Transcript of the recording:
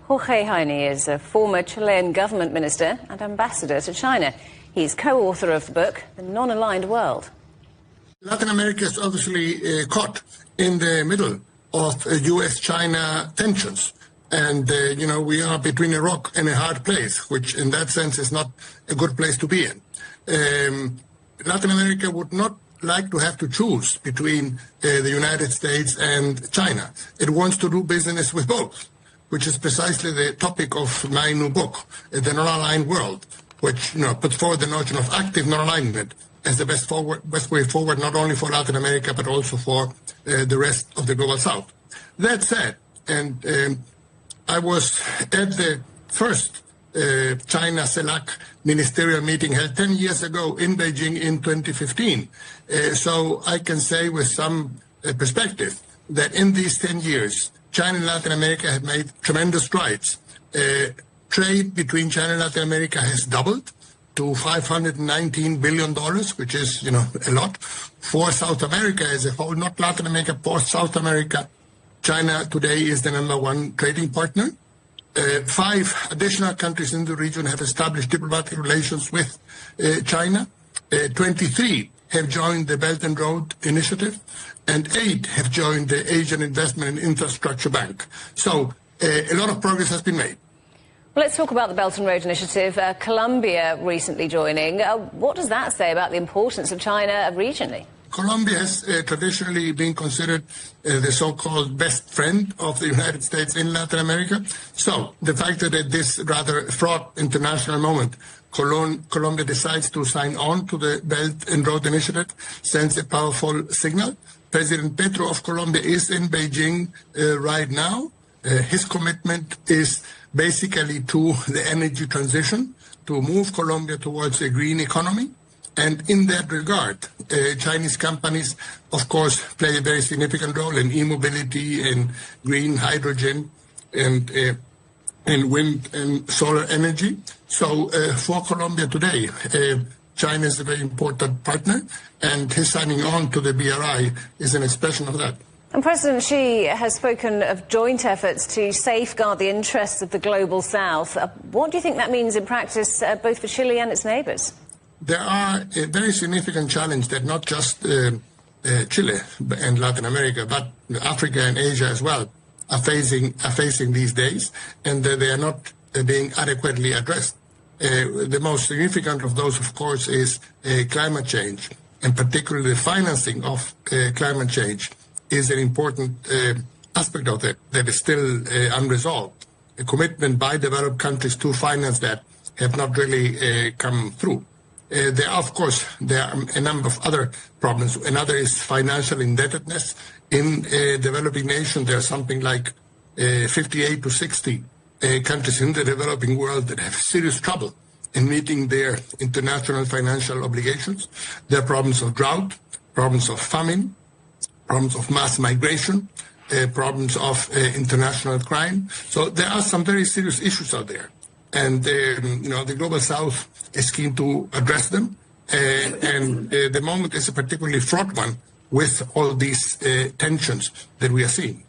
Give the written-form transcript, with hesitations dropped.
Jorge Heine is a former Chilean government minister and ambassador to China. He's co-author of the book, The Non-Aligned World. Latin America is obviously caught in the middle of U.S.-China tensions. And, we are between a rock and a hard place, which in that sense is not a good place to be in. Latin America would not like to have to choose between the United States and China. It wants to do business with both, which is precisely the topic of my new book, The Non-Aligned World, which puts forward the notion of active non-alignment as the best way forward, not only for Latin America, but also for the rest of the Global South. That said, and I was at the first China-CELAC ministerial meeting held 10 years ago in Beijing in 2015. So I can say with some perspective that in these 10 years, China and Latin America have made tremendous strides. Trade between China and Latin America has doubled to $519 billion, which is, a lot. For South America as a whole, not Latin America, for South America, China today is the #1 trading partner. 5 additional countries in the region have established diplomatic relations with China. 23 have joined the Belt and Road Initiative, and 8 have joined the Asian Investment and Infrastructure Bank. So a lot of progress has been made. Well, let's talk about the Belt and Road Initiative. Colombia recently joining. What does that say about the importance of China regionally? Colombia has traditionally been considered the so-called best friend of the United States in Latin America. So the fact that at this rather fraught international moment, Colombia decides to sign on to the Belt and Road Initiative sends a powerful signal. President Petro of Colombia is in Beijing right now. His commitment is basically to the energy transition, to move Colombia towards a green economy. And in that regard, Chinese companies, of course, play a very significant role in e-mobility and green hydrogen and wind and solar energy. So for Colombia today, China is a very important partner, and his signing on to the BRI is an expression of that. And President Xi has spoken of joint efforts to safeguard the interests of the Global South. What do you think that means in practice, both for Chile and its neighbours? There are a very significant challenge that not just Chile and Latin America, but Africa and Asia as well are facing these days, and they are not being adequately addressed. The most significant of those, of course, is climate change, and particularly the financing of climate change is an important aspect of that is still unresolved. A commitment by developed countries to finance that have not really come through. There are a number of other problems. Another is financial indebtedness. In a developing nation, there are something like 58 to 60 countries in the developing world that have serious trouble in meeting their international financial obligations. There are problems of drought, problems of famine, problems of mass migration, problems of international crime. So there are some very serious issues out there. And, the Global South is keen to address them. And the moment is a particularly fraught one with all these tensions that we are seeing.